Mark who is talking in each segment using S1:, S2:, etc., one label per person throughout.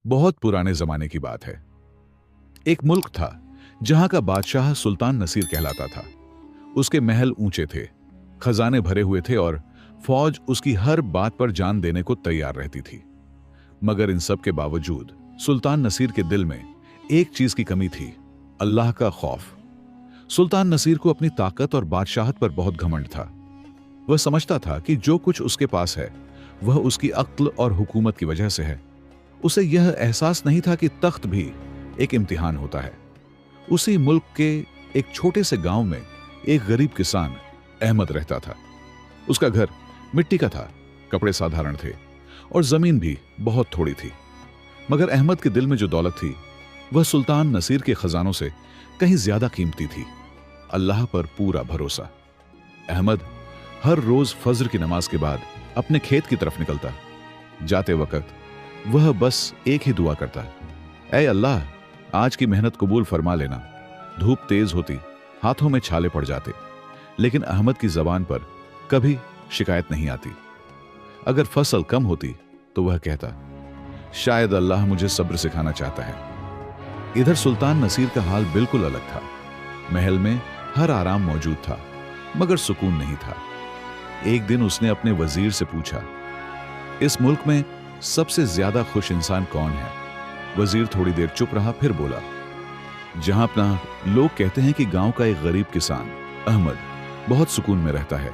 S1: बहुत पुराने जमाने की बात है। एक मुल्क था जहां का बादशाह सुल्तान नसीर कहलाता था। उसके महल ऊंचे थे, खजाने भरे हुए थे और फौज उसकी हर बात पर जान देने को तैयार रहती थी। मगर इन सब के बावजूद सुल्तान नसीर के दिल में एक चीज की कमी थी, अल्लाह का खौफ। सुल्तान नसीर को अपनी ताकत और बादशाहत पर बहुत घमंड था। वह समझता था कि जो कुछ उसके पास है वह उसकी अक्ल और हुकूमत की वजह से है। उसे यह एहसास नहीं था कि तख्त भी एक इम्तिहान होता है। उसी मुल्क के एक छोटे से गांव में एक गरीब किसान अहमद रहता था। उसका घर मिट्टी का था, कपड़े साधारण थे और जमीन भी बहुत थोड़ी थी। मगर अहमद के दिल में जो दौलत थी वह सुल्तान नसीर के खजानों से कहीं ज्यादा कीमती थी, अल्लाह पर पूरा भरोसा। अहमद हर रोज फज्र की नमाज के बाद अपने खेत की तरफ निकलता। जाते वक्त वह बस एक ही दुआ करता, ऐ अल्लाह, आज की मेहनत कबूल फरमा लेना। धूप तेज होती, हाथों में छाले पड़ जाते, लेकिन अहमद की जबान पर कभी शिकायत नहीं आती। अगर फसल कम होती तो वह कहता, शायद अल्लाह मुझे सब्र सिखाना चाहता है। इधर सुल्तान नसीर का हाल बिल्कुल अलग था। महल में हर आराम मौजूद था, मगर सुकून नहीं था। एक दिन उसने अपने वजीर से पूछा, इस मुल्क में सबसे ज्यादा खुश इंसान कौन है? वजीर थोड़ी देर चुप रहा, फिर बोला, जहां अपना लोग कहते हैं कि गांव का एक गरीब किसान अहमद बहुत सुकून में रहता है।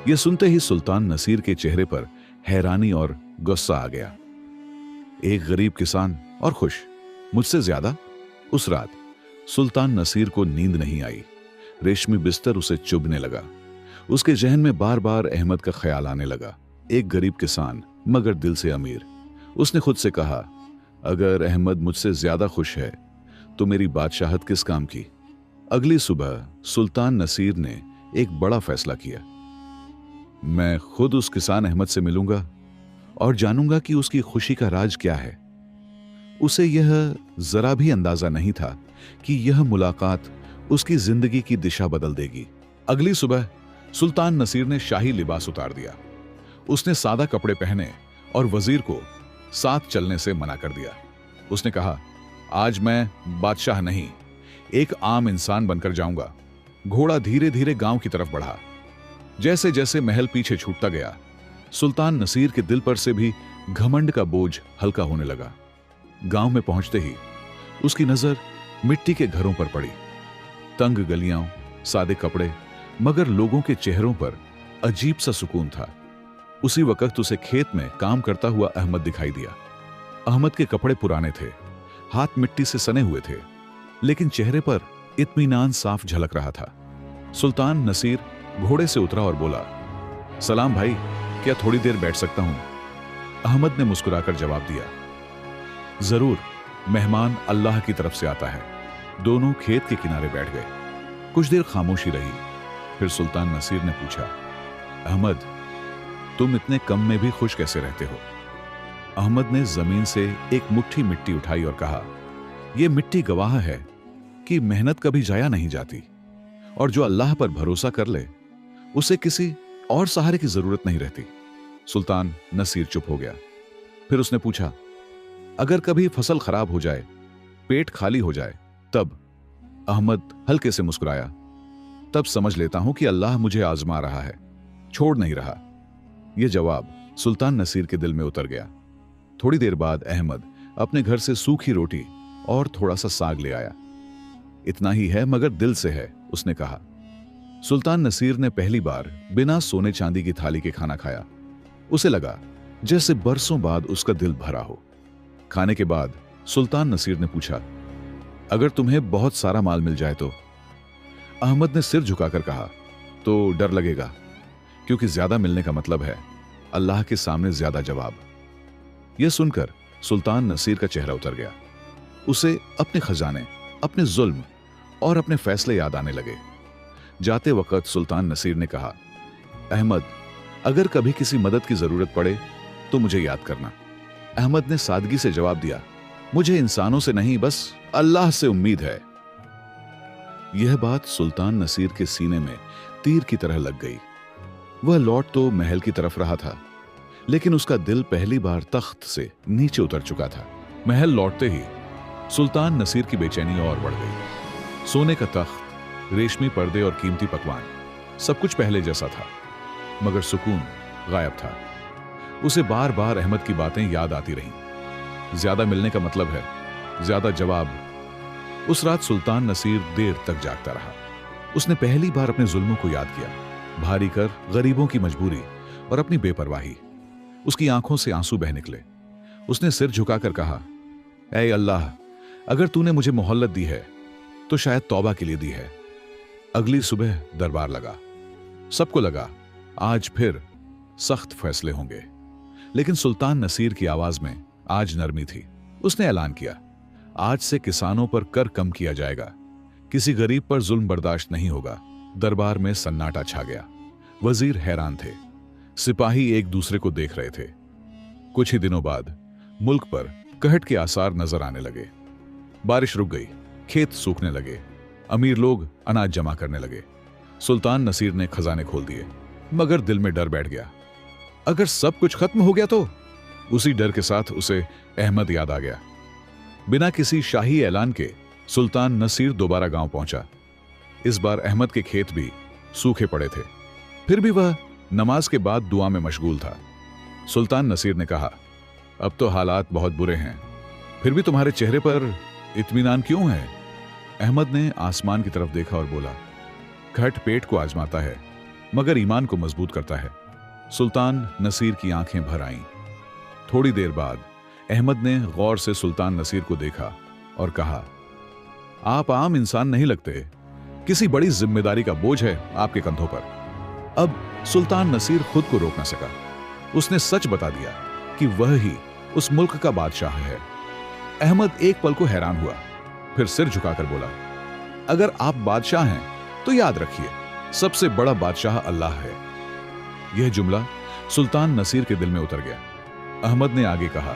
S1: यह सुनते ही सुल्तान नसीर के चेहरे पर हैरानी और गुस्सा आ गया। एक गरीब किसान और खुश, मुझसे ज्यादा? उस रात सुल्तान नसीर को नींद नहीं आई। रेशमी बिस्तर उसे चुभने लगा। उसके जहन में बार बार अहमद का ख्याल आने लगा। एक गरीब किसान मगर दिल से अमीर। उसने खुद से कहा, अगर अहमद मुझसे ज्यादा खुश है तो मेरी बादशाहत किस काम की? अगली सुबह सुल्तान नसीर ने एक बड़ा फैसला किया। मैं खुद उस किसान अहमद से मिलूंगा और जानूंगा कि उसकी खुशी का राज क्या है। उसे यह जरा भी अंदाजा नहीं था कि यह मुलाकात उसकी जिंदगी की दिशा बदल देगी। अगली सुबह सुल्तान नसीर ने शाही लिबास उतार दिया। उसने सादा कपड़े पहने और वजीर को साथ चलने से मना कर दिया। उसने कहा, आज मैं बादशाह नहीं, एक आम इंसान बनकर जाऊंगा। घोड़ा धीरे धीरे गांव की तरफ बढ़ा। जैसे जैसे महल पीछे छूटता गया, सुल्तान नसीर के दिल पर से भी घमंड का बोझ हल्का होने लगा। गांव में पहुंचते ही उसकी नजर मिट्टी के घरों पर पड़ी। तंग गलियां, सादे कपड़े, मगर लोगों के चेहरों पर अजीब सा सुकून था। उसी वक्त उसे खेत में काम करता हुआ अहमद दिखाई दिया। अहमद के कपड़े पुराने थे, हाथ मिट्टी से सने हुए थे, लेकिन चेहरे पर इत्मीनान साफ झलक रहा था। सुल्तान नसीर घोड़े से उतरा और बोला, सलाम भाई, क्या थोड़ी देर बैठ सकता हूं? अहमद ने मुस्कुराकर जवाब दिया, जरूर, मेहमान अल्लाह की तरफ से आता है। दोनों खेत के किनारे बैठ गए। कुछ देर खामोशी रही, फिर सुल्तान नसीर ने पूछा, अहमद, तुम इतने कम में भी खुश कैसे रहते हो? अहमद ने जमीन से एक मुट्ठी मिट्टी उठाई और कहा, यह मिट्टी गवाह है कि मेहनत कभी जाया नहीं जाती और जो अल्लाह पर भरोसा कर ले उसे किसी और सहारे की जरूरत नहीं रहती। सुल्तान नसीर चुप हो गया। फिर उसने पूछा, अगर कभी फसल खराब हो जाए, पेट खाली हो जाए, तब? अहमद हल्के से मुस्कुराया, तब समझ लेता हूं कि अल्लाह मुझे आजमा रहा है, छोड़ नहीं रहा। यह जवाब सुल्तान नसीर के दिल में उतर गया। थोड़ी देर बाद अहमद अपने घर से सूखी रोटी और थोड़ा सा साग ले आया। इतना ही है मगर दिल से है, उसने कहा। सुल्तान नसीर ने पहली बार बिना सोने चांदी की थाली के खाना खाया। उसे लगा जैसे बरसों बाद उसका दिल भरा हो। खाने के बाद सुल्तान नसीर ने पूछा, अगर तुम्हें बहुत सारा माल मिल जाए तो? अहमद ने सिर झुकाकर कहा, तो डर लगेगा, क्योंकि ज्यादा मिलने का मतलब है अल्लाह के सामने ज्यादा जवाब। यह सुनकर सुल्तान नसीर का चेहरा उतर गया। उसे अपने खजाने, अपने जुल्म और अपने फैसले याद आने लगे। जाते वक्त सुल्तान नसीर ने कहा, अहमद, अगर कभी किसी मदद की जरूरत पड़े तो मुझे याद करना। अहमद ने सादगी से जवाब दिया, मुझे इंसानों से नहीं, बस अल्लाह से उम्मीद है। यह बात सुल्तान नसीर के सीने में तीर की तरह लग गई। वह लौट तो महल की तरफ रहा था, लेकिन उसका दिल पहली बार तख्त से नीचे उतर चुका था। महल लौटते ही सुल्तान नसीर की बेचैनी और बढ़ गई। सोने का तख्त, रेशमी पर्दे और कीमती पकवान, सब कुछ पहले जैसा था, मगर सुकून गायब था। उसे बार बार अहमद की बातें याद आती रहीं। ज्यादा मिलने का मतलब है ज्यादा जवाब। उस रात सुल्तान नसीर देर तक जागता रहा। उसने पहली बार अपने जुल्मों को याद किया, भारी कर गरीबों की मजबूरी और अपनी बेपरवाही। उसकी आंखों से आंसू बह निकले। उसने सिर झुकाकर कहा, ऐ अल्लाह, अगर तूने मुझे मोहल्लत दी है तो शायद तौबा के लिए दी है। अगली सुबह दरबार लगा। सबको लगा आज फिर सख्त फैसले होंगे, लेकिन सुल्तान नसीर की आवाज में आज नरमी थी। उसने ऐलान किया, आज से किसानों पर कर कम किया जाएगा, किसी गरीब पर जुल्म बर्दाश्त नहीं होगा। दरबार में सन्नाटा छा गया। वजीर हैरान थे, सिपाही एक दूसरे को देख रहे थे। कुछ ही दिनों बाद मुल्क पर कहट के आसार नजर आने लगे। बारिश रुक गई, खेत सूखने लगे, अमीर लोग अनाज जमा करने लगे। सुल्तान नसीर ने खजाने खोल दिए, मगर दिल में डर बैठ गया। अगर सब कुछ खत्म हो गया तो? उसी डर के साथ उसे अहमद याद आ गया। बिना किसी शाही ऐलान के सुल्तान नसीर दोबारा गांव पहुंचा। इस बार अहमद के खेत भी सूखे पड़े थे, फिर भी वह नमाज के बाद दुआ में मशगूल था। सुल्तान नसीर ने कहा, अब तो हालात बहुत बुरे हैं, फिर भी तुम्हारे चेहरे पर इत्मीनान क्यों है? अहमद ने आसमान की तरफ देखा और बोला, घट पेट को आजमाता है मगर ईमान को मजबूत करता है। सुल्तान नसीर की आंखें भर आईं। थोड़ी देर बाद अहमद ने गौर से सुल्तान नसीर को देखा और कहा, आप आम इंसान नहीं लगते, किसी बड़ी जिम्मेदारी का बोझ है आपके कंधों पर। अब सुल्तान नसीर खुद को रोक न सका। उसने सच बता दिया कि वह ही उस मुल्क का बादशाह है। अहमद एक पल को हैरान हुआ, फिर सिर झुकाकर बोला, अगर आप बादशाह हैं तो याद रखिए, सबसे बड़ा बादशाह अल्लाह है। यह जुमला सुल्तान नसीर के दिल में उतर गया। अहमद ने आगे कहा,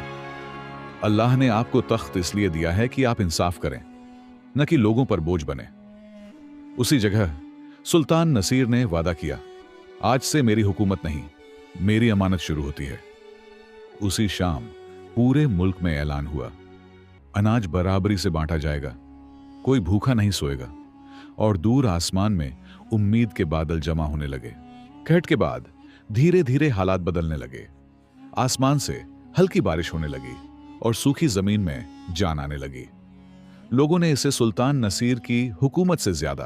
S1: अल्लाह ने आपको तख्त इसलिए दिया है कि आप इंसाफ करें, न कि लोगों पर बोझ बने। उसी जगह सुल्तान नसीर ने वादा किया, आज से मेरी हुकूमत नहीं, मेरी अमानत शुरू होती है। उसी शाम पूरे मुल्क में ऐलान हुआ, अनाज बराबरी से बांटा जाएगा, कोई भूखा नहीं सोएगा। और दूर आसमान में उम्मीद के बादल जमा होने लगे। कहट के बाद धीरे धीरे हालात बदलने लगे। आसमान से हल्की बारिश होने लगी और सूखी जमीन में जान आने लगी। लोगों ने इसे सुल्तान नसीर की हुकूमत से ज्यादा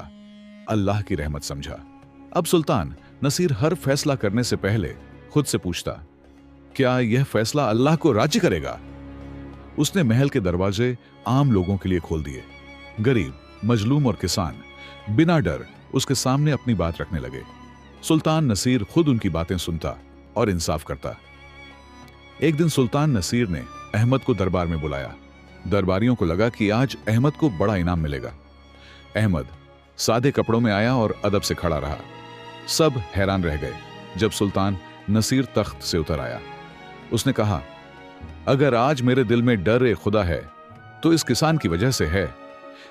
S1: अल्लाह की रहमत समझा। अब सुल्तान नसीर हर फैसला करने से पहले खुद से पूछता, क्या यह फैसला अल्लाह को राज्य करेगा? उसने महल के दरवाजे आम लोगों के लिए खोल दिए। गरीब, मजलूम और किसान बिना डर उसके सामने अपनी बात रखने लगे। सुल्तान नसीर खुद उनकी बातें सुनता और इंसाफ करता। एक दिन सुल्तान नसीर ने अहमद को दरबार में बुलाया। दरबारियों को लगा कि आज अहमद को बड़ा इनाम मिलेगा। अहमद सादे कपड़ों में आया और अदब से खड़ा रहा। सब हैरान रह गए जब सुल्तान नसीर तख्त से उतर आया। उसने कहा, अगर आज मेरे दिल में डर ए खुदा है तो इस किसान की वजह से है।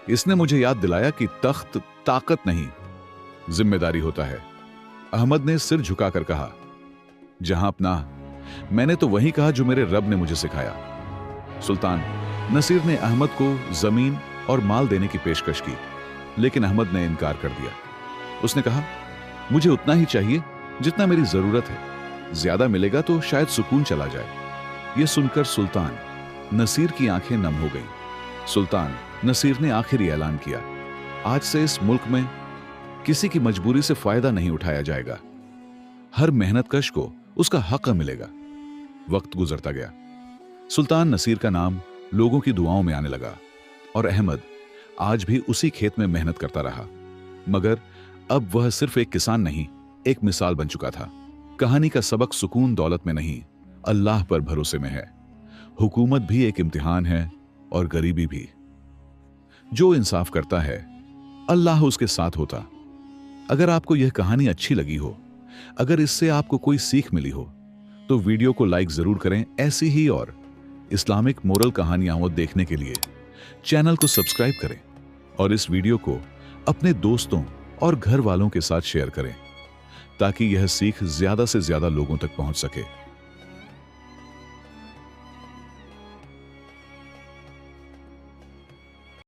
S1: इसने मुझे याद दिलाया कि तख्त ताकत नहीं, जिम्मेदारी होता है। अहमद ने सिर झुकाकर कहा, जहां अपना, मैंने तो वही कहा जो मेरे रब ने मुझे सिखाया। सुल्तान नसीर ने अहमद को जमीन और माल देने की पेशकश की, लेकिन अहमद ने इनकार कर दिया। उसने कहा, मुझे उतना ही चाहिए जितना मेरी जरूरत है, ज्यादा मिलेगा तो शायद सुकून चला जाए। यह सुनकर सुल्तान नसीर की आंखें नम हो गईं। सुल्तान नसीर ने आखिरी ऐलान किया, आज से इस मुल्क में किसी की मजबूरी से फायदा नहीं उठाया जाएगा। हर मेहनतकश को उसका हक मिलेगा। वक्त गुजरता गया। सुल्तान नसीर का नाम लोगों की दुआओं में आने लगा और अहमद आज भी उसी खेत में मेहनत करता रहा। मगर अब वह सिर्फ एक किसान नहीं, एक मिसाल बन चुका था। कहानी का सबक सुकून दौलत में नहीं, अल्लाह पर भरोसे में है। हुकूमत भी एक इम्तिहान है और गरीबी भी। जो इंसाफ करता है, अल्लाह उसके साथ होता। अगर आपको यह कहानी अच्छी लगी हो, अगर इससे आपको कोई सीख मिली हो, तो वीडियो को लाइक जरूर करें। ऐसी ही और इस्लामिक मोरल कहानियां देखने के लिए चैनल को सब्सक्राइब करें और इस वीडियो को अपने दोस्तों और घर वालों के साथ शेयर करें ताकि यह सीख ज्यादा से ज्यादा लोगों तक पहुंच सके।